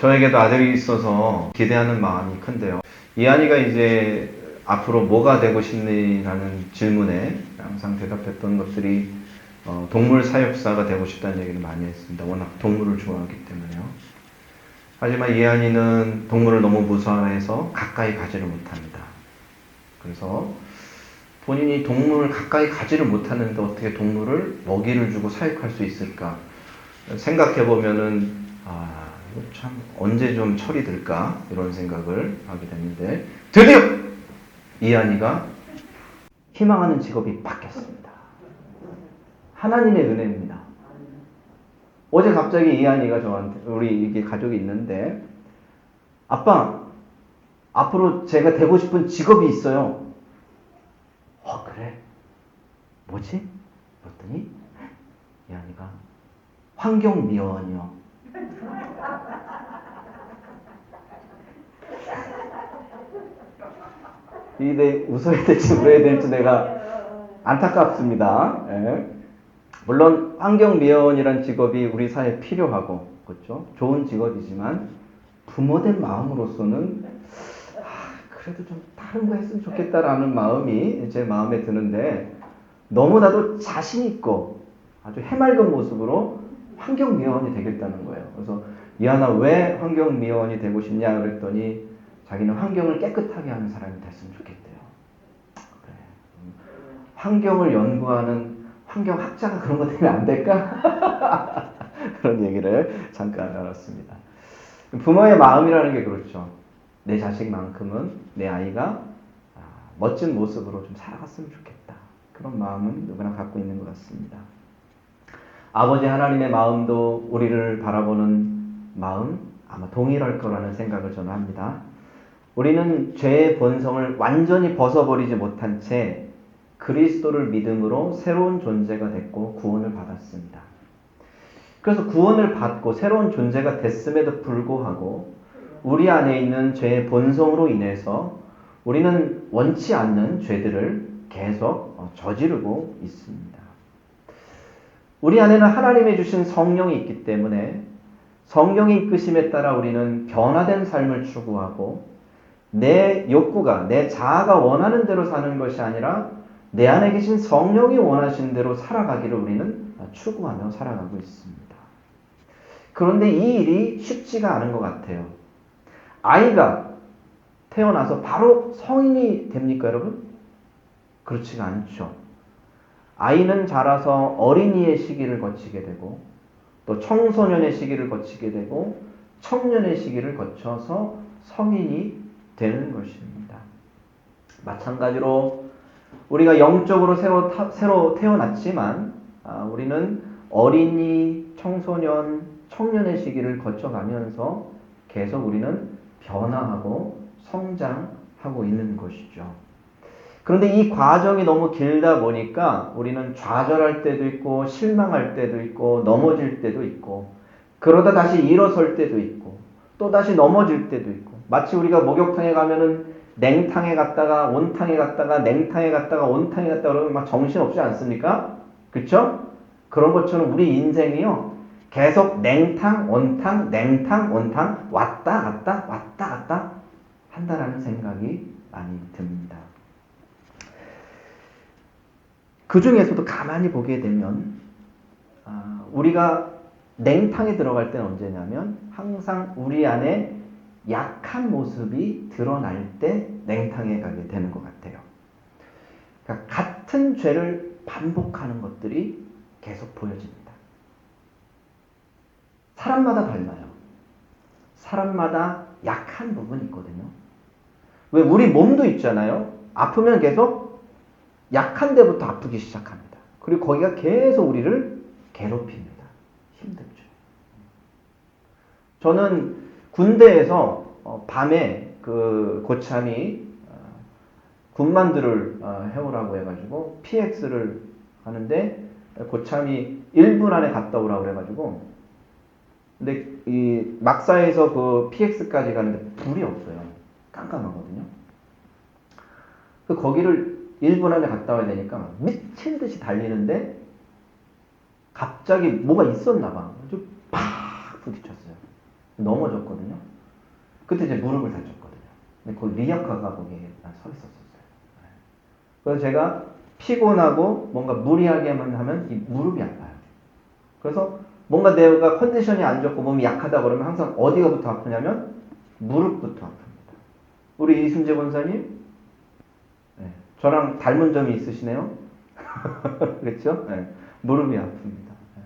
저에게도 아들이 있어서 기대하는 마음이 큰데요. 이한이가 이제 앞으로 뭐가 되고 싶니라는 질문에 항상 대답했던 것들이 동물 사육사가 되고 싶다는 얘기를 많이 했습니다. 워낙 동물을 좋아하기 때문에요. 하지만 이한이는 동물을 너무 무서워해서 가까이 가지를 못합니다. 그래서 본인이 동물을 가까이 가지를 못하는데 어떻게 동물을 먹이를 주고 사육할 수 있을까 생각해보면은 이거 참 언제 좀 철이 들까 이런 생각을 하게 됐는데 드디어 이한이가 희망하는 직업이 바뀌었습니다. 하나님의 은혜입니다. 어제 갑자기 이한이가 저한테, 우리 이게 가족이 있는데, 아빠, 앞으로 제가 되고 싶은 직업이 있어요. 그래? 뭐지? 그랬더니 이한이가 환경미화원이요. 이게 웃어야 될지 울어야 될지 내가 안타깝습니다. 예. 물론 환경미화원이란 직업이 우리 사회에 필요하고 그렇죠? 좋은 직업이지만 부모된 마음으로서는 그래도 좀 다른 거 했으면 좋겠다라는 마음이 제 마음에 드는데 너무나도 자신 있고 아주 해맑은 모습으로 환경미화원이 되겠다는 거예요. 그래서 이하나 왜 환경미화원이 되고 싶냐 그랬더니 자기는 환경을 깨끗하게 하는 사람이 됐으면 좋겠대요. 그래. 환경을 연구하는 환경학자가 그런 거 되면 안 될까? 그런 얘기를 잠깐 나눴습니다. 부모의 마음이라는 게 그렇죠. 내 자식만큼은 내 아이가 멋진 모습으로 좀 살아갔으면 좋겠다. 그런 마음은 누구나 갖고 있는 것 같습니다. 아버지 하나님의 마음도 우리를 바라보는 마음 아마 동일할 거라는 생각을 저는 합니다. 우리는 죄의 본성을 완전히 벗어버리지 못한 채 그리스도를 믿음으로 새로운 존재가 됐고 구원을 받았습니다. 그래서 구원을 받고 새로운 존재가 됐음에도 불구하고 우리 안에 있는 죄의 본성으로 인해서 우리는 원치 않는 죄들을 계속 저지르고 있습니다. 우리 안에는 하나님이 주신 성령이 있기 때문에 성령의 이끄심에 따라 우리는 변화된 삶을 추구하고 내 욕구가, 내 자아가 원하는 대로 사는 것이 아니라 내 안에 계신 성령이 원하신 대로 살아가기를 우리는 추구하며 살아가고 있습니다. 그런데 이 일이 쉽지가 않은 것 같아요. 아이가 태어나서 바로 성인이 됩니까, 여러분? 그렇지가 않죠. 아이는 자라서 어린이의 시기를 거치게 되고 또 청소년의 시기를 거치게 되고 청년의 시기를 거쳐서 성인이 되는 것입니다. 마찬가지로 우리가 영적으로 새로 태어났지만 우리는 어린이, 청소년, 청년의 시기를 거쳐가면서 계속 우리는 변화하고 성장하고 있는 것이죠. 그런데 이 과정이 너무 길다 보니까 우리는 좌절할 때도 있고 실망할 때도 있고 넘어질 때도 있고 그러다 다시 일어설 때도 있고 또 다시 넘어질 때도 있고 마치 우리가 목욕탕에 가면은 냉탕에 갔다가 온탕에 갔다가 냉탕에 갔다가 온탕에 갔다가 그러면 막 정신없지 않습니까? 그렇죠? 그런 것처럼 우리 인생이요. 계속 냉탕, 온탕, 냉탕, 온탕 왔다 갔다 왔다 갔다 한다라는 생각이 많이 듭니다. 그 중에서도 가만히 보게 되면 우리가 냉탕에 들어갈 때는 언제냐면 항상 우리 안에 약한 모습이 드러날 때 냉탕에 가게 되는 것 같아요. 그러니까 같은 죄를 반복하는 것들이 계속 보여집니다. 사람마다 달라요. 사람마다 약한 부분이 있거든요. 왜 우리 몸도 있잖아요. 아프면 계속 약한 데부터 아프기 시작합니다. 그리고 거기가 계속 우리를 괴롭힙니다. 힘들죠. 저는 군대에서 밤에 그 고참이 군만두를 해오라고 해가지고 PX를 하는데 고참이 1분 안에 갔다 오라고 해가지고 근데 이 막사에서 그 PX까지 가는데 불이 없어요. 깜깜하거든요. 거기를 1분 안에 갔다 와야 되니까 미친 듯이 달리는데 갑자기 뭐가 있었나 봐. 팍 부딪혔어요. 넘어졌거든요. 그때 이제 무릎을 다쳤거든요. 근데 거기 리아카가 거기에 서 있었어요. 그래서 제가 피곤하고 뭔가 무리하게만 하면 이 무릎이 아파요. 그래서 뭔가 내가 컨디션이 안 좋고 몸이 약하다 그러면 항상 어디가부터 아프냐면 무릎부터 아픕니다. 우리 이순재 권사님, 네, 저랑 닮은 점이 있으시네요. 그렇죠? 네, 무릎이 아픕니다. 네.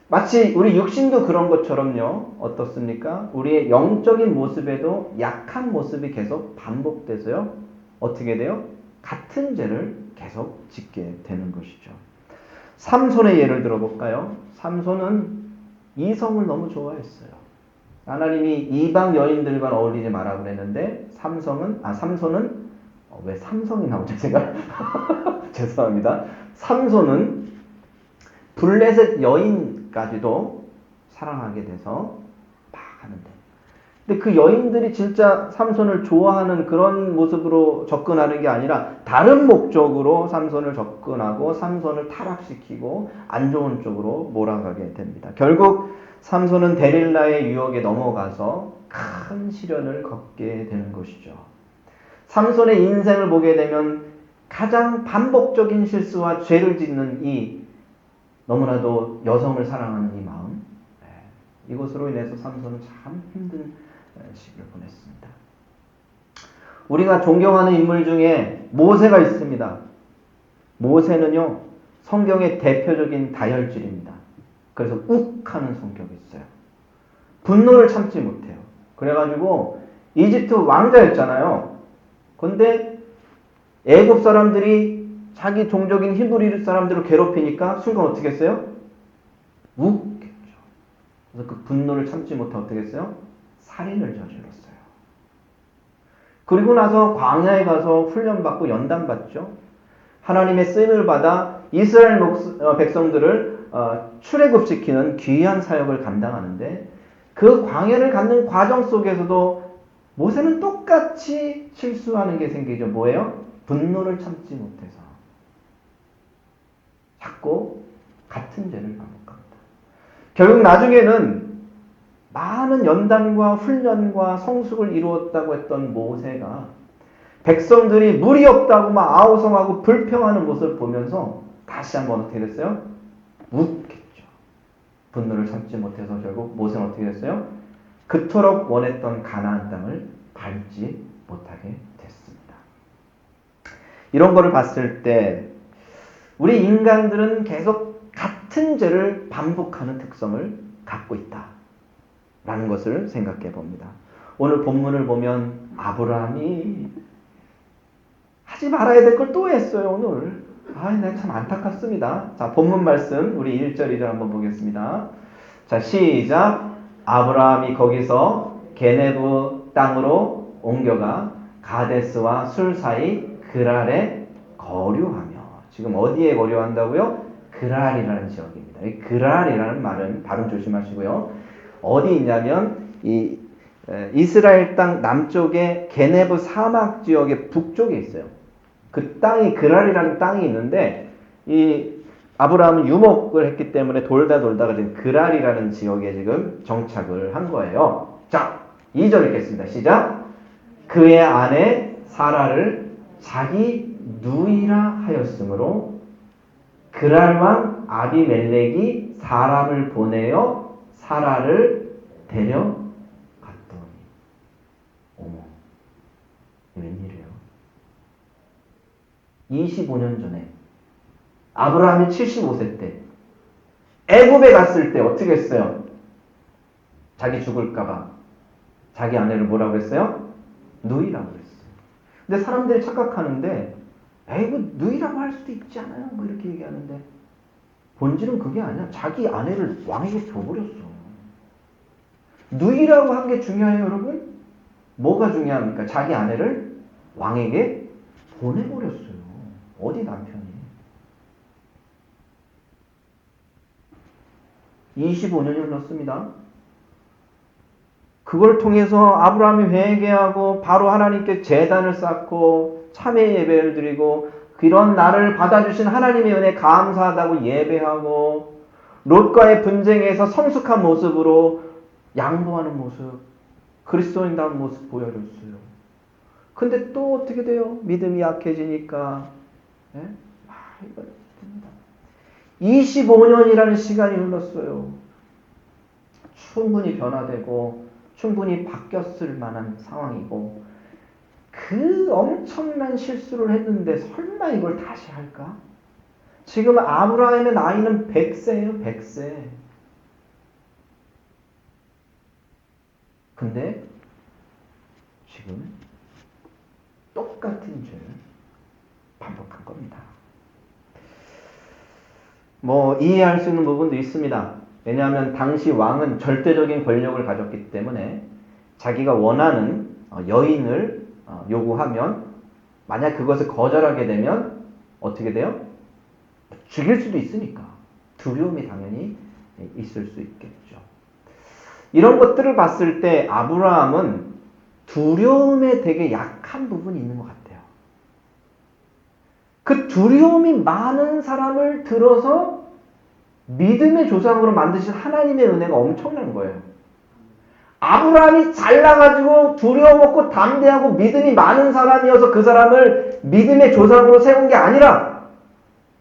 마치 우리 육신도 그런 것처럼요. 어떻습니까? 우리의 영적인 모습에도 약한 모습이 계속 반복돼서요. 어떻게 돼요? 같은 죄를 계속 짓게 되는 것이죠. 삼손의 예를 들어볼까요? 삼손은 이성을 너무 좋아했어요. 하나님이 이방 여인들과 어울리지 마라 그랬는데 삼손은 왜 삼성이 나오죠 제가? 죄송합니다. 삼손은 블레셋 여인까지도 사랑하게 돼서 막 하는데, 근데 그 여인들이 진짜 삼손을 좋아하는 그런 모습으로 접근하는 게 아니라 다른 목적으로 삼손을 접근하고 삼손을 타락시키고 안 좋은 쪽으로 몰아가게 됩니다. 결국 삼손은 데릴라의 유혹에 넘어가서 큰 시련을 겪게 되는 것이죠. 삼손의 인생을 보게 되면 가장 반복적인 실수와 죄를 짓는 이 너무나도 여성을 사랑하는 이 마음, 이것으로 인해서 삼손은 참 힘든 시기를 보냈습니다. 우리가 존경하는 인물 중에 모세가 있습니다. 모세는요, 성경의 대표적인 다혈질입니다. 그래서 욱하는 성격이 있어요. 분노를 참지 못해요. 그래가지고 이집트 왕자였잖아요. 근데 애굽 사람들이 자기 종족인 히브리 사람들을 괴롭히니까 순간 어떻게 했어요? 욱했죠. 그래서 그 분노를 참지 못하고 어떻게 했어요? 살인을 저질렀어요. 그리고 나서 광야에 가서 훈련받고 연단받죠. 하나님의 쓰임을 받아 이스라엘 백성들을 출애굽시키는 귀한 사역을 감당하는데, 그 광야를 갖는 과정 속에서도 모세는 똑같이 실수하는 게 생기죠. 뭐예요? 분노를 참지 못해서 자꾸 같은 죄를 반복합니다. 결국 나중에는 많은 연단과 훈련과 성숙을 이루었다고 했던 모세가 백성들이 물이 없다고 막 아우성하고 불평하는 모습을 보면서 다시 한번 어떻게 됐어요? 욱했죠. 분노를 참지 못해서 결국 모세는 어떻게 됐어요? 그토록 원했던 가나안 땅을 밟지 못하게 됐습니다. 이런 거를 봤을 때 우리 인간들은 계속 같은 죄를 반복하는 특성을 갖고 있다라는 것을 생각해 봅니다. 오늘 본문을 보면 아브라함이 하지 말아야 될 걸 또 했어요, 오늘. 내가 참 안타깝습니다. 자, 본문 말씀 우리 1절 2절 한번 보겠습니다. 자, 시작. 아브라함이 거기서 게네브 땅으로 옮겨가 가데스와 술 사이 그랄에 거류하며. 지금 어디에 거류한다고요? 그랄이라는 지역입니다. 이 그랄이라는 말은 발음 조심하시고요. 어디 있냐면 이 이스라엘 땅 남쪽에 게네브 사막 지역의 북쪽에 있어요. 그 땅이 그랄이라는 땅이 있는데, 이 아브라함은 유목을 했기 때문에 돌다가 지금 그랄이라는 지역에 지금 정착을 한 거예요. 자, 2절 읽겠습니다. 시작. 그의 아내 사라를 자기 누이라 하였으므로 그랄 왕 아비멜렉이 사람을 보내어 사라를 데려갔더니. 어머, 웬일이에요? 25년 전에 아브라함이 75세 때 애굽에 갔을 때 어떻게 했어요? 자기 죽을까봐 자기 아내를 뭐라고 했어요? 누이라고 했어요. 근데 사람들이 착각하는데 그 누이라고 할 수도 있지 않아요? 뭐 이렇게 얘기하는데 본질은 그게 아니야. 자기 아내를 왕에게 줘버렸어. 누이라고 한 게 중요해요, 여러분? 뭐가 중요합니까? 자기 아내를 왕에게 보내버렸어요. 어디 남편이? 25년이 흘렀습니다. 그걸 통해서 아브라함이 회개하고 바로 하나님께 제단을 쌓고 참회 예배를 드리고 그런 나를 받아주신 하나님의 은혜에 감사하다고 예배하고 롯과의 분쟁에서 성숙한 모습으로 양보하는 모습, 그리스도인다운 모습 보여줬어요. 근데 또 어떻게 돼요? 믿음이 약해지니까, 예? 25년이라는 시간이 흘렀어요. 충분히 변화되고 충분히 바뀌었을 만한 상황이고, 그 엄청난 실수를 했는데 설마 이걸 다시 할까? 지금 아브라함의 나이는 100세예요. 100세. 근데 지금 똑같은 죄를 반복한 겁니다. 뭐 이해할 수 있는 부분도 있습니다. 왜냐하면 당시 왕은 절대적인 권력을 가졌기 때문에 자기가 원하는 여인을 요구하면 만약 그것을 거절하게 되면 어떻게 돼요? 죽일 수도 있으니까 두려움이 당연히 있을 수 있겠죠. 이런 것들을 봤을 때 아브라함은 두려움에 되게 약한 부분이 있는 것 같아요. 그 두려움이 많은 사람을 들어서 믿음의 조상으로 만드신 하나님의 은혜가 엄청난 거예요. 아브라함이 잘나가지고 두려움 없고 담대하고 믿음이 많은 사람이어서 그 사람을 믿음의 조상으로 세운 게 아니라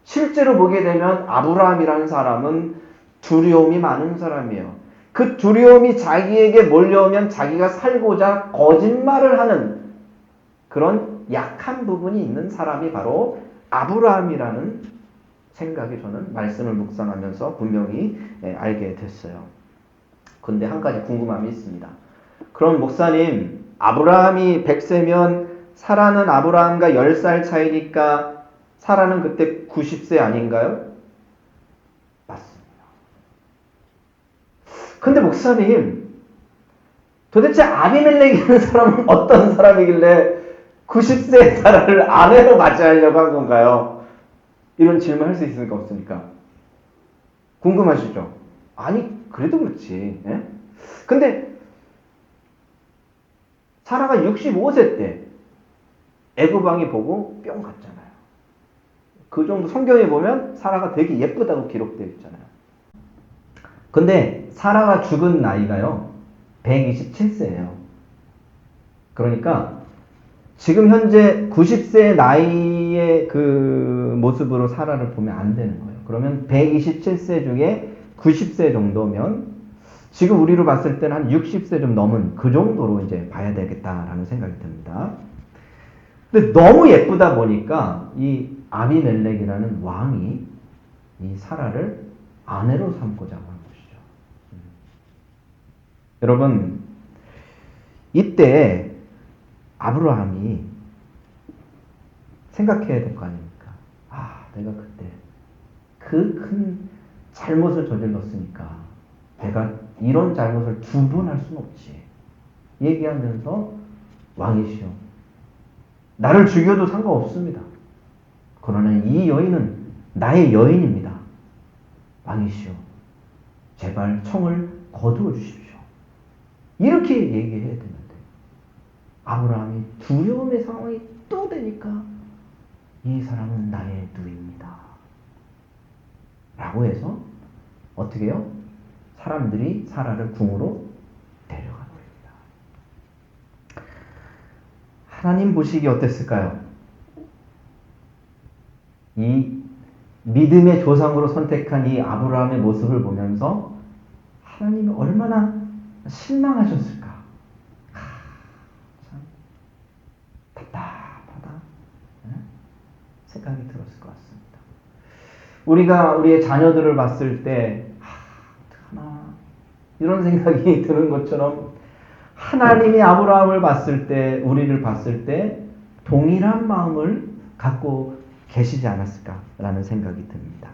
실제로 보게 되면 아브라함이라는 사람은 두려움이 많은 사람이에요. 그 두려움이 자기에게 몰려오면 자기가 살고자 거짓말을 하는 그런 약한 부분이 있는 사람이 바로 아브라함이라는 생각이 저는 말씀을 묵상하면서 분명히 알게 됐어요. 근데 한 가지 궁금함이 있습니다. 그럼 목사님, 아브라함이 100세면 사라는 아브라함과 10살 차이니까 사라는 그때 90세 아닌가요? 맞습니다. 근데 목사님, 도대체 아비멜렉이라는 사람은 어떤 사람이길래 90세의 사라를 아내로 맞이하려고 한 건가요? 이런 질문 할 수 있습니까? 없습니까? 궁금하시죠? 아니, 그래도 그렇지. 예? 근데 사라가 65세 때 애굽 왕이 보고 뿅 갔잖아요. 그 정도 성경에 보면 사라가 되게 예쁘다고 기록되어 있잖아요. 근데 사라가 죽은 나이가요 127세예요. 그러니까 지금 현재 90세의 나이의 그 모습으로 사라를 보면 안 되는 거예요. 그러면 127세 중에 90세 정도면 지금 우리로 봤을 때는 한 60세 좀 넘은 그 정도로 이제 봐야 되겠다라는 생각이 듭니다. 근데 너무 예쁘다 보니까 이 아비멜렉이라는 왕이 이 사라를 아내로 삼고자 한 것이죠. 여러분, 이때 아브라함이 생각해야 될 거 아닙니까? 아, 내가 그때 그 큰 잘못을 저질렀으니까 내가 이런 잘못을 2번 할 수는 없지. 얘기하면서 왕이시여, 나를 죽여도 상관없습니다. 그러나 이 여인은 나의 여인입니다. 왕이시여, 제발 청을 거두어 주십시오. 이렇게 얘기해야 되는데 아브라함이 두려움의 상황이 또 되니까 이 사람은 나의 누이입니다. 라고 해서 어떻게 해요? 사람들이 사라를 궁으로 데려간 겁니다. 하나님 보시기 어땠을까요? 이 믿음의 조상으로 선택한 이 아브라함의 모습을 보면서 하나님이 얼마나 실망하셨을까? 참 답답하다 생각이 들었을 것 같습니다. 우리가 우리의 자녀들을 봤을 때 어떡하나 이런 생각이 드는 것처럼 하나님이 아브라함을 봤을 때, 우리를 봤을 때 동일한 마음을 갖고 계시지 않았을까라는 생각이 듭니다.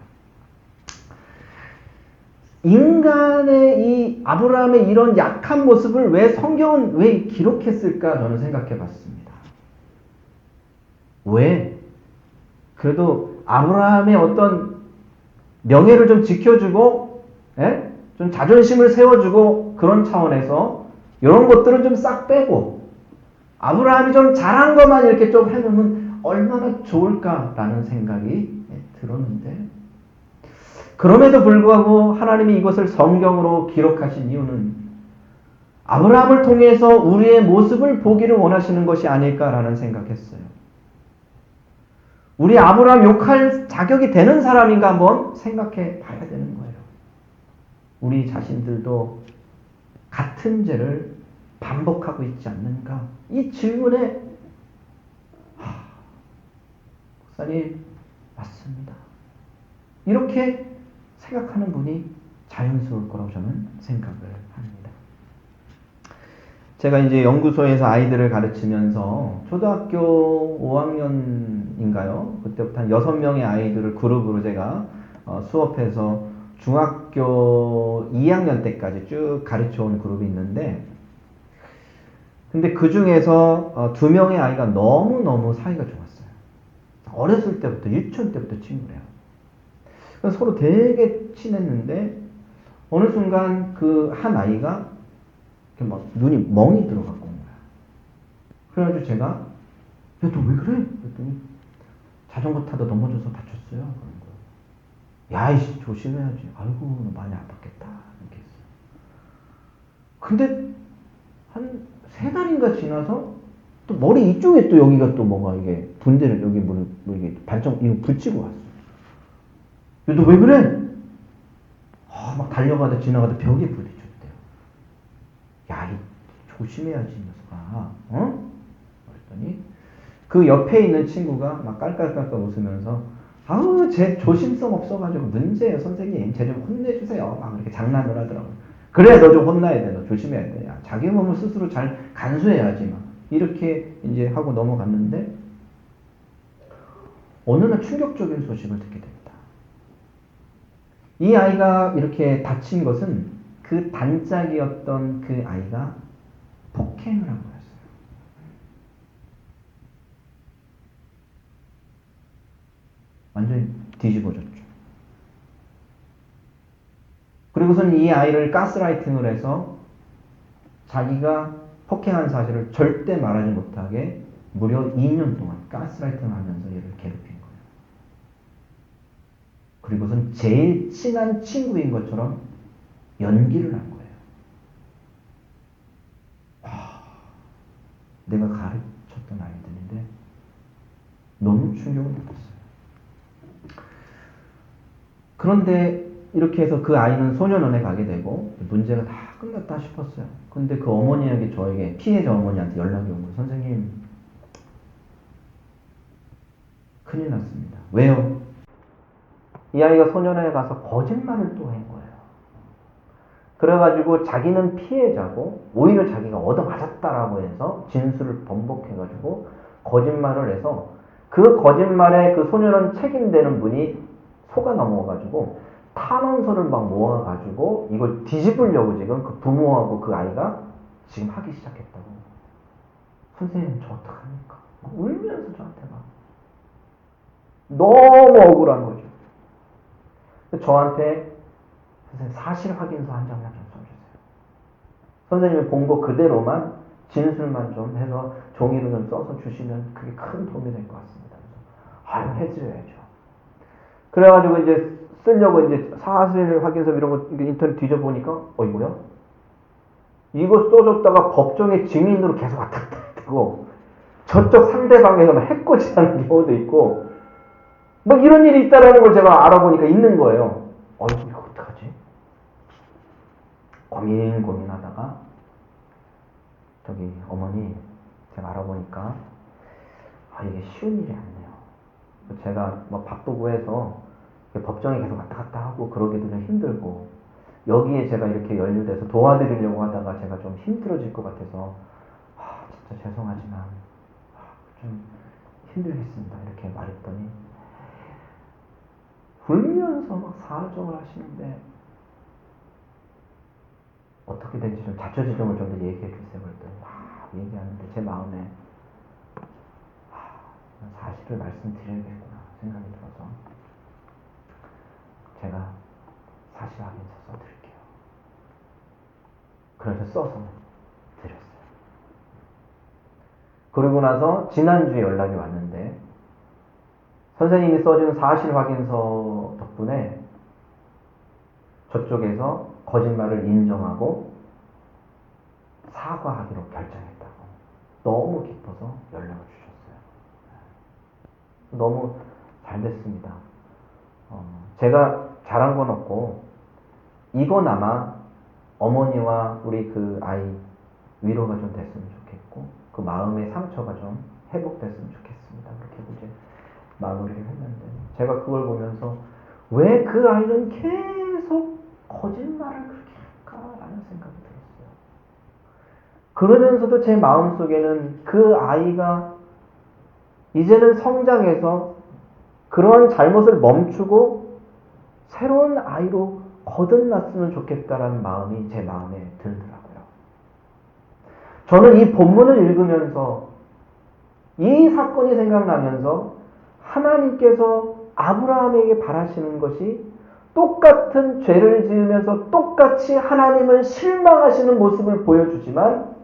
인간의 이 아브라함의 이런 약한 모습을 왜 성경은 왜 기록했을까 저는 생각해 봤습니다. 왜? 그래도 아브라함의 어떤 명예를 좀 지켜주고, 좀 자존심을 세워주고 그런 차원에서 이런 것들은 좀 싹 빼고 아브라함이 좀 잘한 것만 이렇게 좀 해놓으면 얼마나 좋을까라는 생각이 들었는데, 그럼에도 불구하고 하나님이 이것을 성경으로 기록하신 이유는 아브라함을 통해서 우리의 모습을 보기를 원하시는 것이 아닐까라는 생각했어요. 우리 아브라함 욕할 자격이 되는 사람인가 한번 생각해 봐야 되는 거예요. 우리 자신들도 같은 죄를 반복하고 있지 않는가? 이 질문에 목사님 맞습니다. 이렇게 생각하는 분이 자연스러울 거라고 저는 생각을 합니다. 제가 이제 연구소에서 아이들을 가르치면서 초등학교 5학년인가요? 그때부터 한 6명의 아이들을 그룹으로 제가 수업해서 중학교 2학년 때까지 쭉 가르쳐 온 그룹이 있는데, 근데 그 중에서 2명의 아이가 너무너무 사이가 좋았어요. 어렸을 때부터, 유치원 때부터 친구래요. 그래서 서로 되게 친했는데, 어느 순간 그 한 아이가 막 눈이 멍이 들어갖고 온 거야. 그래가지고 제가, 야, 너 왜 그래? 그랬더니, 자전거 타다 넘어져서 다쳤어요. 그런 거예요. 야, 이씨, 조심해야지. 아이고, 너 많이 아팠겠다. 이렇게 했어요. 근데, 한 3달인가 지나서, 또 머리 이쪽에 또 여기가 또 뭐가 이게, 분대를 여기 뭐 이게 반점, 이거 붙이고 왔어. 야, 너 왜 그래? 막 달려가다 지나가다 벽에 부딪혔대요. 야, 이 조심해야지, 이 녀석아. 어? 그랬더니 그 옆에 있는 친구가 막 깔깔깔깔 웃으면서, 아우, 쟤 조심성 없어가지고 문제예요, 선생님. 쟤 좀 혼내주세요. 막 이렇게 장난을 하더라고요. 그래, 너 좀 혼나야 돼. 너 조심해야 돼. 야, 자기 몸을 스스로 잘 간수해야지. 막 이렇게 이제 하고 넘어갔는데, 어느 날 충격적인 소식을 듣게 됩니다. 이 아이가 이렇게 다친 것은 그 단짝이었던 그 아이가 폭행을 한 거였어요. 완전히 뒤집어졌죠. 그리고선 이 아이를 가스라이팅을 해서 자기가 폭행한 사실을 절대 말하지 못하게 무려 2년 동안 가스라이팅을 하면서 얘를 괴롭힌 거예요. 그리고선 제일 친한 친구인 것처럼 연기를 한 거예요. 내가 가르쳤던 아이들인데 너무 충격을 받았어요. 그런데 이렇게 해서 그 아이는 소년원에 가게 되고 문제가 다 끝났다 싶었어요. 근데 그 어머니에게, 저에게, 피해자 어머니한테 연락이 온 거예요. 선생님, 큰일 났습니다. 왜요? 이 아이가 소년원에 가서 거짓말을 또 한 거예요. 그래가지고 자기는 피해자고 오히려 자기가 얻어맞았다라고 해서 진술을 번복해가지고 거짓말을 해서, 그 거짓말에 그 소년원 책임되는 분이 속아 넘어가지고 탄원서를 막 모아가지고 이걸 뒤집으려고 지금 그 부모하고 그 아이가 지금 하기 시작했다고. 선생님, 저 어떡합니까? 울면서 저한테 막 너무 억울한 거죠. 저한테 선생님, 사실 확인서 한 장만 좀 써주세요. 선생님이 본 거 그대로만, 진술만 좀 해서 종이로 좀 써서 주시면 그게 큰 도움이 될 것 같습니다. 아유, 해드려야죠. 그래가지고 이제 쓰려고 이제 사실 확인서 이런 거 인터넷 뒤져보니까, 이거야? 이거 써줬다가 법정에 증인으로 계속 왔다 갔다 되고, 저쪽 상대방에서 막 해코지하는 경우도 있고, 뭐 이런 일이 있다라는 걸 제가 알아보니까 있는 거예요. 이거 어떡하지? 고민하다가, 저기 어머니, 제가 알아보니까 이게 쉬운 일이 아니에요. 제가 뭐 바쁘고 해서 법정에 계속 왔다 갔다 하고 그러기도 좀 힘들고, 여기에 제가 이렇게 연루돼서 도와드리려고 하다가 제가 좀 힘들어질 것 같아서 진짜 죄송하지만 좀 힘들겠습니다. 이렇게 말했더니 울면서 막 사정을 하시는데, 어떻게 될지 좀 자초지종을 좀 더 얘기해 주세요. 그랬더니 막 얘기하는데 제 마음에 사실을 말씀드려야겠구나 생각이 들어서 제가 사실 확인서 써드릴게요. 그래서 써서 드렸어요. 그리고 나서 지난주에 연락이 왔는데, 선생님이 써준 사실 확인서 덕분에 저쪽에서 거짓말을 인정하고 사과하기로 결정했다고. 너무 기뻐서 연락을 주셨어요. 너무 잘 됐습니다. 제가 잘한 건 없고 이거나마 어머니와 우리 그 아이 위로가 좀 됐으면 좋겠고 그 마음의 상처가 좀 회복됐으면 좋겠습니다. 그렇게 이제 마무리를 했는데 제가 그걸 보면서 왜 그 아이는 계속 거짓말을 그렇게 할까라는 생각이 들었어요. 그러면서도 제 마음속에는 그 아이가 이제는 성장해서 그런 잘못을 멈추고 새로운 아이로 거듭났으면 좋겠다라는 마음이 제 마음에 들더라고요. 저는 이 본문을 읽으면서 이 사건이 생각나면서 하나님께서 아브라함에게 바라시는 것이 똑같은 죄를 지으면서 똑같이 하나님을 실망하시는 모습을 보여주지만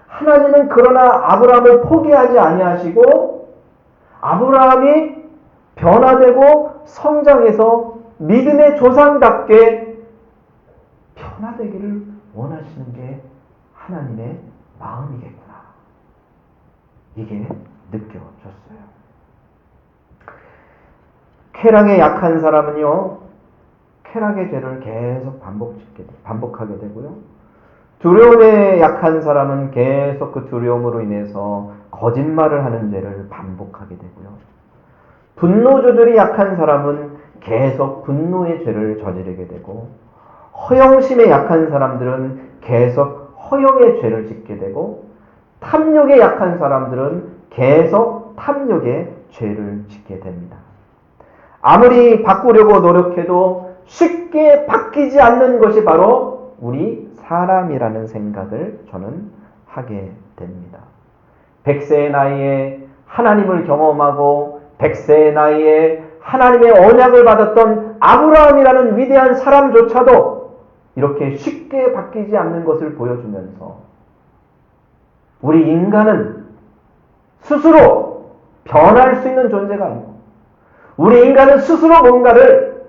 하나님은 그러나 아브라함을 포기하지 아니하시고 아브라함이 변화되고 성장해서 믿음의 조상답게 변화되기를 원하시는 게 하나님의 마음이겠구나. 이게 느껴졌어요. 쾌락에 약한 사람은요, 쾌락의 죄를 계속 반복하게 되고요. 두려움에 약한 사람은 계속 그 두려움으로 인해서 거짓말을 하는 죄를 반복하게 되고요. 분노 조절이 약한 사람은 계속 분노의 죄를 저지르게 되고, 허영심에 약한 사람들은 계속 허영의 죄를 짓게 되고, 탐욕에 약한 사람들은 계속 탐욕의 죄를 짓게 됩니다. 아무리 바꾸려고 노력해도 쉽게 바뀌지 않는 것이 바로 우리 사람이라는 생각을 저는 하게 됩니다. 100세의 나이에 하나님을 경험하고 100세의 나이에 하나님의 언약을 받았던 아브라함이라는 위대한 사람조차도 이렇게 쉽게 바뀌지 않는 것을 보여주면서 우리 인간은 스스로 변할 수 있는 존재가 아니고 우리 인간은 스스로 뭔가를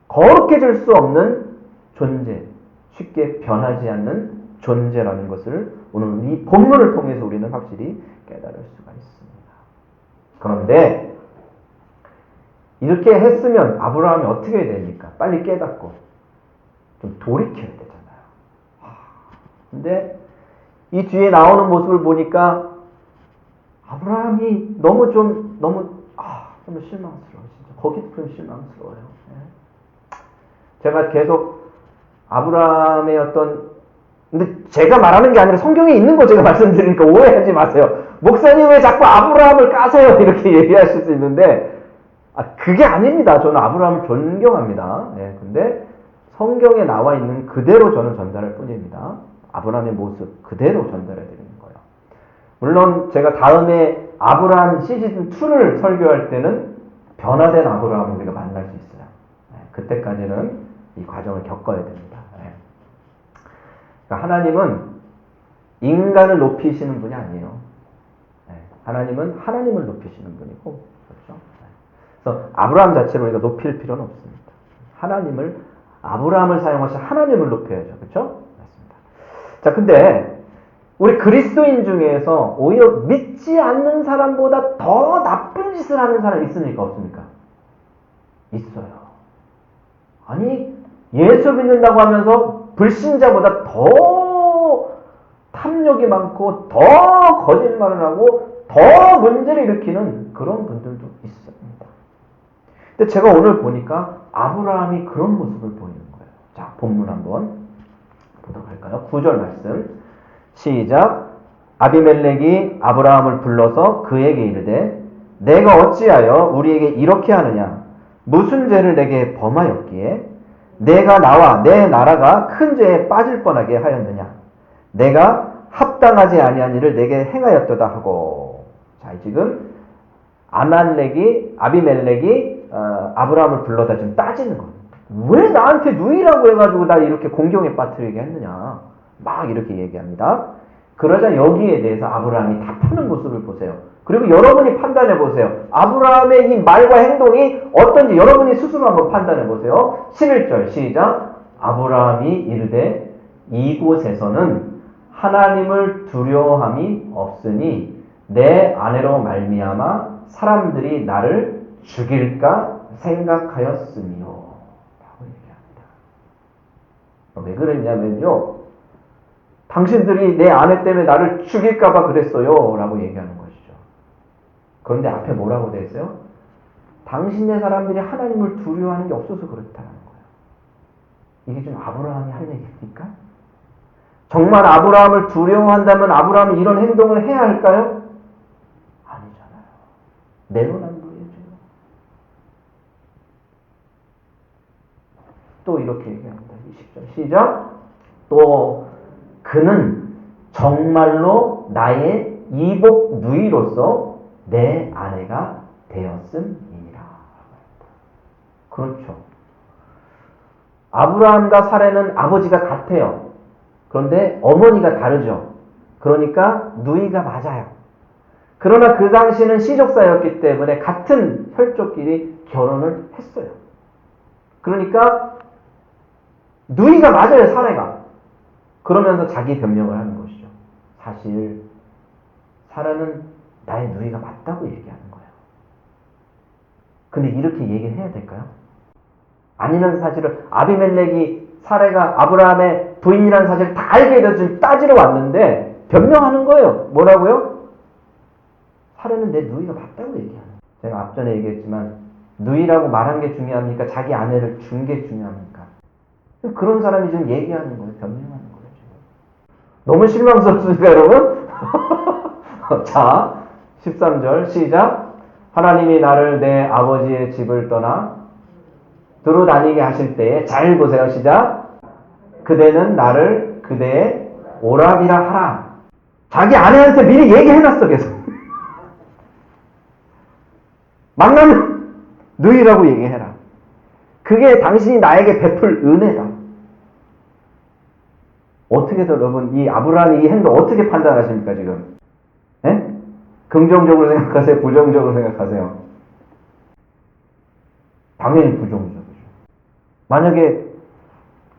거룩해 질 수 없는 존재, 쉽게 변하지 않는 존재라는 것을 오늘 이 본문을 통해서 우리는 확실히 깨달을 수가 있습니다. 그런데 이렇게 했으면 아브라함이 어떻게 해야 됩니까? 빨리 깨닫고 좀 돌이켜야 되잖아요. 근데 이 뒤에 나오는 모습을 보니까 아브라함이 너무 실망스러워요. 진짜 거기도 실망스러워요. 제가 계속 아브라함의 근데 제가 말하는 게 아니라 성경에 있는 거 제가 말씀드리니까 오해하지 마세요. 목사님 왜 자꾸 아브라함을 까세요? 이렇게 얘기하실 수 있는데, 그게 아닙니다. 저는 아브라함을 존경합니다. 근데 성경에 나와 있는 그대로 저는 전달할 뿐입니다. 아브라함의 모습 그대로 전달해 드리는 거예요. 물론 제가 다음에 아브라함 시즌2를 설교할 때는 변화된 아브라함을 우리가 만날 수 있어요. 그때까지는 이 과정을 겪어야 됩니다. 그러니까 하나님은 인간을 높이시는 분이 아니에요. 하나님은 하나님을 높이시는 분이고, 그렇죠? 그래서 아브라함 자체로 우리가 높일 필요는 없습니다. 아브라함을 사용하셔서 하나님을 높여야죠. 그렇죠? 맞습니다. 자, 근데 우리 그리스도인 중에서 오히려 믿지 않는 사람보다 더 나쁜 짓을 하는 사람 있습니까? 없습니까? 있어요. 아니, 예수 믿는다고 하면서 불신자보다 더 탐욕이 많고 더 거짓말을 하고 더 문제를 일으키는 그런 분들도 있습니다. 근데 제가 오늘 보니까 아브라함이 그런 모습을 보이는 거예요. 자, 본문 한번 보도록 할까요? 9절 말씀 시작. 아비멜렉이 아브라함을 불러서 그에게 이르되 내가 어찌하여 우리에게 이렇게 하느냐? 무슨 죄를 내게 범하였기에 내가 나와 내 나라가 큰 죄에 빠질 뻔하게 하였느냐? 내가 합당하지 아니한 일을 내게 행하였도다 하고. 자, 지금 아비멜렉이 아브라함을 불러다 지금 따지는 거예요. 왜 나한테 누이라고 해가지고 나 이렇게 공경에 빠뜨리게 했느냐? 막 이렇게 얘기합니다. 그러자 여기에 대해서 아브라함이 답하는 모습을 보세요. 그리고 여러분이 판단해 보세요. 아브라함의 이 말과 행동이 어떤지 여러분이 스스로 한번 판단해 보세요. 11절 시작. 아브라함이 이르되 이곳에서는 하나님을 두려워함이 없으니 내 아내로 말미암아 사람들이 나를 죽일까 생각하였으며 라고 얘기합니다. 왜 그랬냐면요, 당신들이 내 아내 때문에 나를 죽일까 봐 그랬어요 라고 얘기하는 것이죠. 그런데 앞에 뭐라고 돼 있어요? 당신네 사람들이 하나님을 두려워하는 게 없어서 그렇다는 거예요. 이게 좀 아브라함이 할 얘기입니까? 정말 아브라함을 두려워한다면 아브라함이 이런 행동을 해야 할까요? 아니잖아요. 내로남불이죠. 또 이렇게 얘기합니다. 20절 시작. 또 그는 정말로 나의 이복 누이로서 내 아내가 되었음이니라. 그렇죠. 아브라함과 사레는 아버지가 같아요. 그런데 어머니가 다르죠. 그러니까 누이가 맞아요. 그러나 그 당시는 시족사였기 때문에 같은 혈족끼리 결혼을 했어요. 그러니까 누이가 맞아요, 사레가. 그러면서 자기 변명을 하는 것이죠. 사실 사라는 나의 누이가 맞다고 얘기하는 거예요. 근데 이렇게 얘기를 해야 될까요? 아니라는 사실을 아비멜렉이 사레가 아브라함의 부인이라는 사실을 다 알게 돼서 지금 따지러 왔는데 변명하는 거예요. 뭐라고요? 사레는 내 누이가 맞다고 얘기하는 거예요. 제가 앞전에 얘기했지만 누이라고 말한 게 중요합니까? 자기 아내를 준 게 중요합니까? 그런 사람이 지금 얘기하는 거예요. 변명하는 거예요. 지금. 너무 실망스럽습니까, 여러분? 자, 13절 시작. 하나님이 나를 내 아버지의 집을 떠나 두루 다니게 하실 때에 잘 보세요. 시작. 그대는 나를 그대의 오라비라 하라. 자기 아내한테 미리 얘기해놨어. 계속. 만나면 누이라고 얘기해라. 그게 당신이 나에게 베풀 은혜다. 어떻게 해서 여러분 이 아브라함이 이 행동 어떻게 판단하십니까 지금? 에? 긍정적으로 생각하세요? 부정적으로 생각하세요? 당연히 부정적이죠. 만약에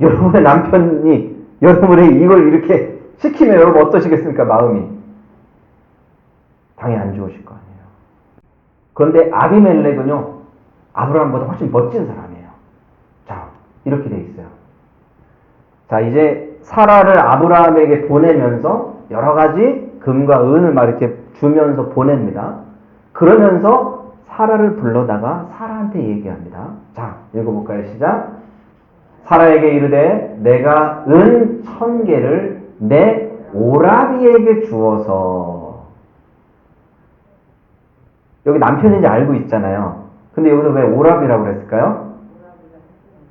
여러분의 남편이 여러분의 이걸 이렇게 시키면 여러분 어떠시겠습니까? 마음이. 당연히 안 좋으실 거 아니에요. 그런데 아비멜렉은요, 아브라함보다 훨씬 멋진 사람이에요. 자, 이렇게 돼 있어요. 자, 이제 사라를 아브라함에게 보내면서 여러 가지 금과 은을 막 이렇게 주면서 보냅니다. 그러면서 사라를 불러다가 사라한테 얘기합니다. 자, 읽어볼까요? 시작. 사라에게 이르되 내가 은 1000개를 내 오라비에게 주어서. 여기 남편인지 알고 있잖아요. 근데 여기서 왜 오라비라고 그랬을까요?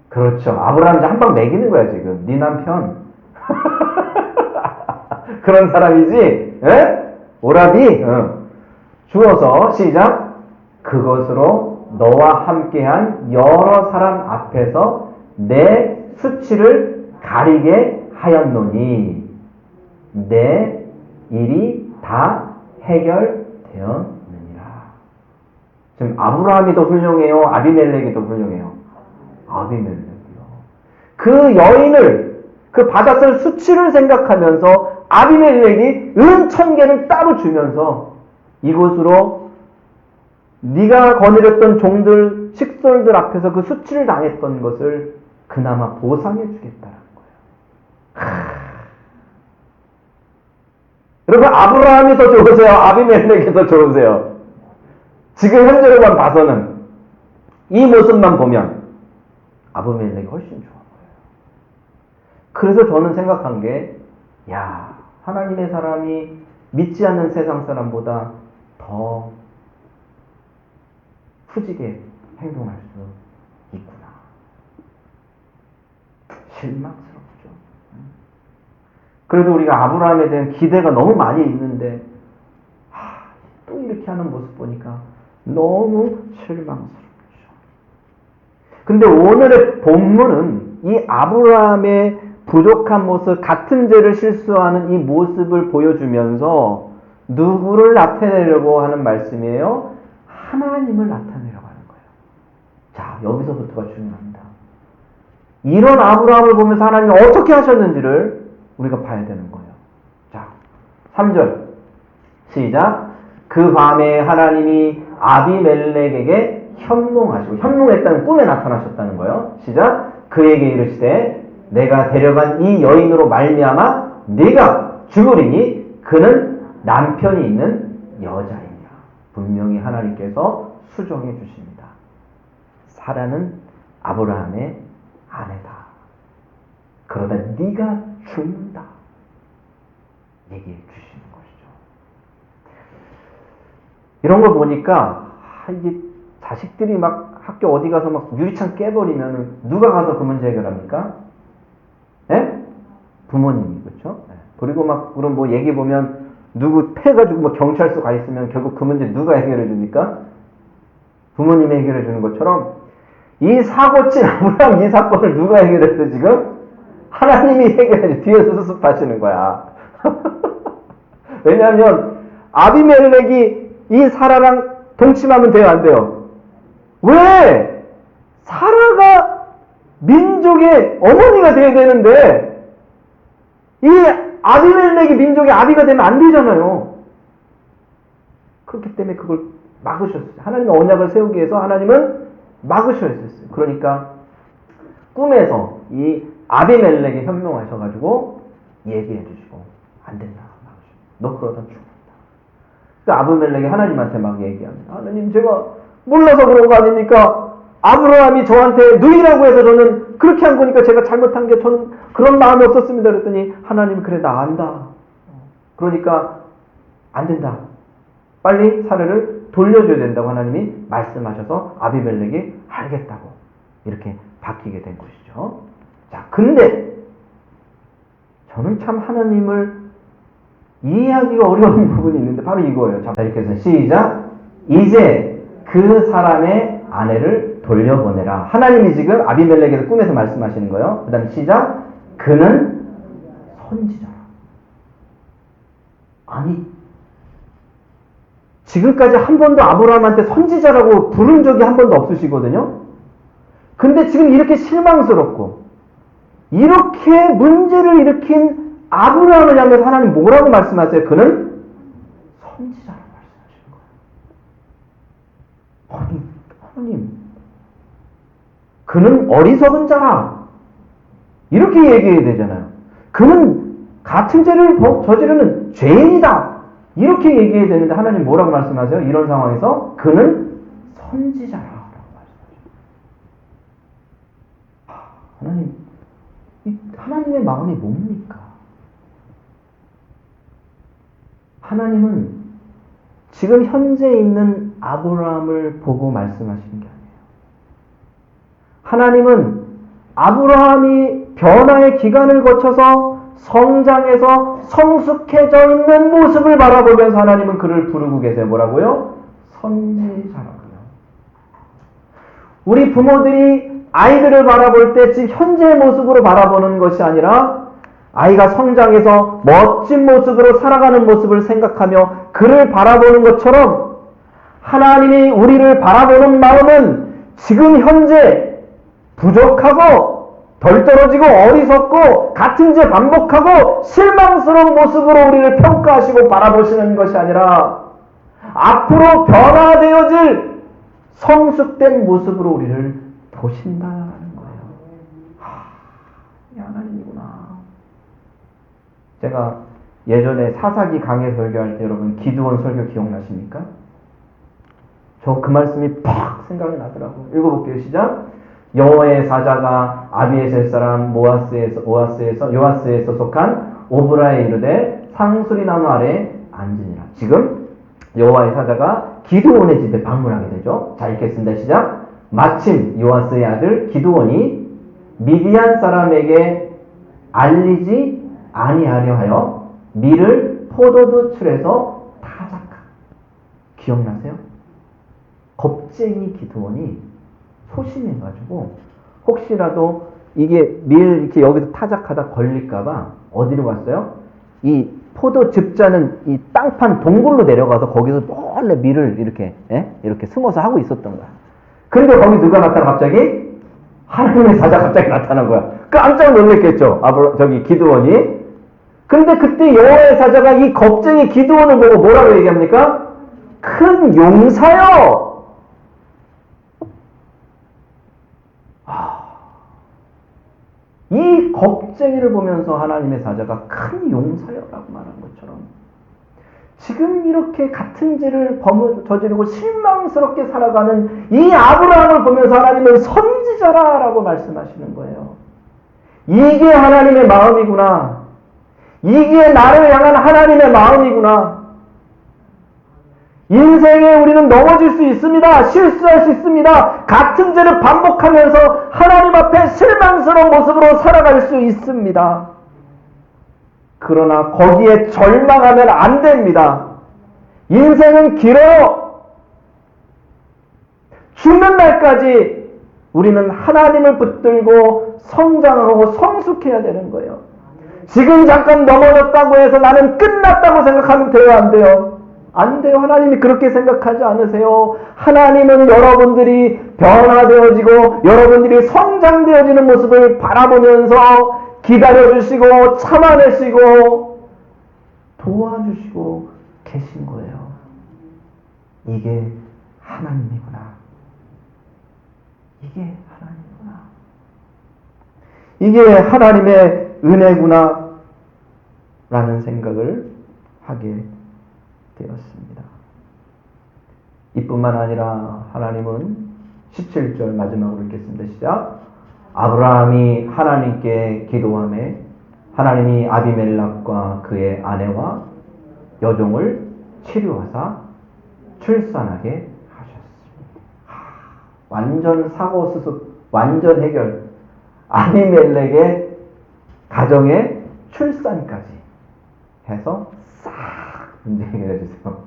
그렇죠. 아브라함이 한 방 매기는 거야 지금. 네 남편. 그런 사람이지. 에? 오라비. 주어서 시작. 그것으로 너와 함께한 여러 사람 앞에서 내 수치를 가리게 하였노니 내 일이 다 해결되었느니라. 지금 아브라함이 더 훌륭해요? 아비멜렉이 더 훌륭해요? 아비멜렉이요. 그 여인을, 그 받았을 수치를 생각하면서 아비멜렉이 은 1000개를 따로 주면서 이곳으로 네가 거느렸던 종들, 식솔들 앞에서 그 수치를 당했던 것을 그나마 보상해 주겠다는 거예요. 여러분, 아브라함이 더 좋으세요? 아비멜렉이 더 좋으세요? 지금 현재로만 봐서는 이 모습만 보면 아비멜렉이 훨씬 좋아 보여요. 그래서 저는 생각한 게, 야, 하나님의 사람이 믿지 않는 세상 사람보다 더 후지게 행동할 수 있구나. 실망스럽죠. 그래도 우리가 아브라함에 대한 기대가 너무 많이 있는데 또 이렇게 하는 모습 보니까 너무 실망스럽죠. 근데 오늘의 본문은 이 아브라함의 부족한 모습, 같은 죄를 실수하는 이 모습을 보여주면서 누구를 나타내려고 하는 말씀이에요? 하나님을 나타내려고 하는 거예요. 자, 여기서부터가 중요합니다. 이런 아브라함을 보면서 하나님이 어떻게 하셨는지를 우리가 봐야 되는 거예요. 3절 시작. 그 밤에 하나님이 아비멜렉에게 현몽하시고, 현몽했다는 꿈에 나타나셨다는 거예요. 시작. 그에게 이르시되 내가 데려간 이 여인으로 말미암아 네가 죽으리니 그는 남편이 있는 여자이냐. 분명히 하나님께서 수정해 주십니다. 사라는 아브라함의 아내다. 그러다 네가 죽는다. 얘기해 주시는 것이죠. 이런 걸 보니까 이게 자식들이 막 학교 어디 가서 막 유리창 깨버리면 누가 가서 그 문제 해결합니까? 예? 부모님이, 그렇죠? 그리고 막 그런 뭐 얘기 보면 누구 패가지고 뭐 경찰서 가 있으면 결국 그 문제 누가 해결해 줍니까? 부모님이 해결해 주는 것처럼 이 사고친 아브라함 이 사건을 누가 해결했어 지금? 하나님이 해결해 뒤에서 수습하시는 거야. 왜냐하면 아비멜렉이 이 사라랑 동침하면 돼요, 안 돼요? 왜? 사라가 민족의 어머니가 돼야 되는데 이 아비멜렉이 민족의 아비가 되면 안 되잖아요. 그렇기 때문에 그걸 막으셨어요. 하나님의 언약을 세우기 위해서 하나님은 막으셔야 했어요. 그러니까 꿈에서 이 아비멜렉에 현명하셔가지고 얘기해 주시고 안 된다. 너 그러다 죽는다. 그 아비멜렉이 하나님한테 막 얘기합니다. 하나님 제가 몰라서 그런 거 아닙니까? 아브라함이 저한테 누이라고 해서 저는 그렇게 한 거니까 제가 잘못한 게 저는 그런 마음이 없었습니다. 그랬더니 하나님 그래 나 안다. 그러니까 안 된다. 빨리 사례를 돌려줘야 된다고 하나님이 말씀하셔서 아비멜렉이 알겠다고 이렇게 바뀌게 된 것이죠. 자, 근데 저는 참 하나님을 이해하기가 어려운 부분이 있는데 바로 이거예요. 자, 이렇게 해서 시작. 이제 그 사람의 아내를 돌려보내라. 하나님이 지금 아비멜렉에서 꿈에서 말씀하시는 거예요. 그 다음에 시작. 그는 선지자라. 아니, 지금까지 한 번도 아브라함한테 선지자라고 부른 적이 한 번도 없으시거든요. 근데 지금 이렇게 실망스럽고 이렇게 문제를 일으킨 아브라함을 향해서 하나님 뭐라고 말씀하세요? 그는 선지자라고 말씀하시는 거예요. 아니, 하나님, 그는 어리석은 자라. 이렇게 얘기해야 되잖아요. 그는 같은 죄를 저지르는 죄인이다. 이렇게 얘기해야 되는데 하나님 뭐라고 말씀하세요? 이런 상황에서 그는 선지자라고 말씀하세요. 하나님, 하나님의 마음이 뭡니까? 하나님은 지금 현재 있는 아브라함을 보고 말씀하시는 게 아니에요. 하나님은 아브라함이 변화의 기간을 거쳐서 성장해서 성숙해져 있는 모습을 바라보면서 하나님은 그를 부르고 계세요. 뭐라고요? 선지자라고요. 우리 부모들이 아이들을 바라볼 때 지금 현재의 모습으로 바라보는 것이 아니라 아이가 성장해서 멋진 모습으로 살아가는 모습을 생각하며 그를 바라보는 것처럼 하나님이 우리를 바라보는 마음은 지금 현재 부족하고 덜 떨어지고 어리석고 같은 죄 반복하고 실망스러운 모습으로 우리를 평가하시고 바라보시는 것이 아니라 앞으로 변화되어질 성숙된 모습으로 우리를 보신다는 거예요. 이 하나님이구나. 제가 예전에 사사기 강해 설교할 때 여러분 기드온 설교 기억나십니까? 저 그 말씀이 팍 생각이 나더라고요. 읽어볼게요. 시작. 여호와의 사자가 아비에셀 사람 요아스에서 속한 오브라에 이르되 상수리 나무 아래 앉으니라. 지금 여호와의 사자가 기드온의 집에 방문하게 되죠. 자, 읽겠습니다. 시작. 마침 요아스의 아들 기드온이 미디안 사람에게 알리지 아니하려 하여 밀을 포도주 틀에서 타작한. 기억나세요? 겁쟁이 기드온이 소심해가지고 혹시라도 이게 밀 이렇게 여기서 타작하다 걸릴까봐 어디로 갔어요? 이 포도 즙자는 이 땅판 동굴로 내려가서 거기서 몰래 밀을 이렇게 숨어서 하고 있었던 거야. 그런데 거기 누가 나타나 갑자기? 하나님의 사자 갑자기 나타난 거야. 깜짝 놀랐겠죠. 기드온이. 그런데 그때 여호와의 사자가 이 겁쟁이 기드온을 보고 뭐라고 얘기합니까? 큰 용사여! 이 겁쟁이를 보면서 하나님의 사자가 큰 용사여라고 말한 것처럼 지금 이렇게 같은 죄를 저지르고 실망스럽게 살아가는 이 아브라함을 보면서 하나님은 선지자라고 말씀하시는 거예요. 이게 하나님의 마음이구나. 이게 나를 향한 하나님의 마음이구나. 인생에 우리는 넘어질 수 있습니다. 실수할 수 있습니다. 같은 죄를 반복하면서 하나님 앞에 실망스러운 모습으로 살아갈 수 있습니다. 그러나 거기에 절망하면 안 됩니다. 인생은 길어요. 죽는 날까지 우리는 하나님을 붙들고 성장하고 성숙해야 되는 거예요. 지금 잠깐 넘어졌다고 해서 나는 끝났다고 생각하면 돼요, 안 돼요? 안 돼요. 하나님이 그렇게 생각하지 않으세요. 하나님은 여러분들이 변화되어지고 여러분들이 성장되어지는 모습을 바라보면서 기다려주시고 참아내시고 도와주시고 계신 거예요. 이게 하나님이구나. 이게 하나님이구나. 이게 하나님의 은혜구나 라는 생각을 하게 되었습니다. 이뿐만 아니라 하나님은 17절 마지막으로 읽겠습니다. 시작. 아브라함이 하나님께 기도하매 하나님이 아비멜렉과 그의 아내와 여종을 치료하사 출산하게 하셨습니다. 완전 사고 수습, 완전 해결. 아비멜렉의 가정의 출산까지 해서 싹 문제 해결해 주세요.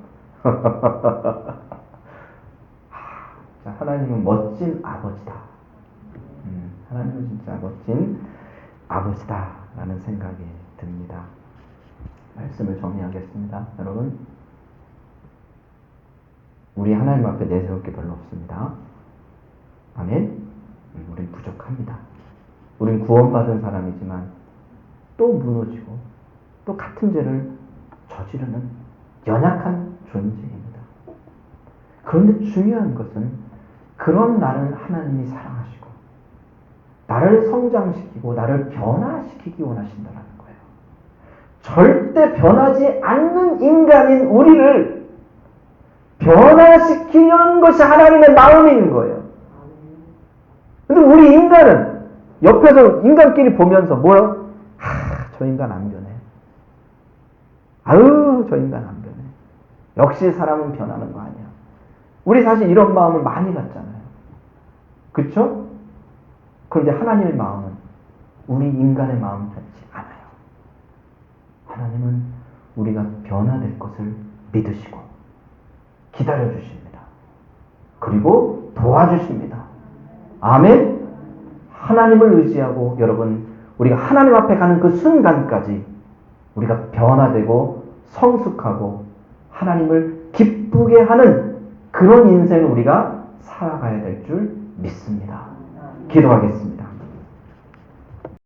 자, 하나님은 멋진 아버지다. 하나님은 진짜 멋진 아버지다라는 생각이 듭니다. 말씀을 정리하겠습니다. 여러분, 우리 하나님 앞에 내세울 게 별로 없습니다. 아멘? 우린 부족합니다. 우린 구원받은 사람이지만 또 무너지고 또 같은 죄를 저지르는 연약한 존재입니다. 그런데 중요한 것은 그런 나를 하나님이 사랑하시고 나를 성장시키고 나를 변화시키기 원하신다는 거예요. 절대 변하지 않는 인간인 우리를 변화시키려는 것이 하나님의 마음인 거예요. 근데 우리 인간은 옆에서 인간끼리 보면서 뭐야? 저 인간 안 변해. 아유, 저 인간 안 변해. 역시 사람은 변하는 거 아니야. 우리 사실 이런 마음을 많이 갖잖아요. 그쵸? 그런데 하나님의 마음은 우리 인간의 마음 같지 않아요. 하나님은 우리가 변화될 것을 믿으시고 기다려주십니다. 그리고 도와주십니다. 아멘? 하나님을 의지하고 여러분, 우리가 하나님 앞에 가는 그 순간까지 우리가 변화되고 성숙하고 하나님을 기쁘게 하는 그런 인생을 우리가 살아가야 될 줄 믿습니다. 기도하겠습니다.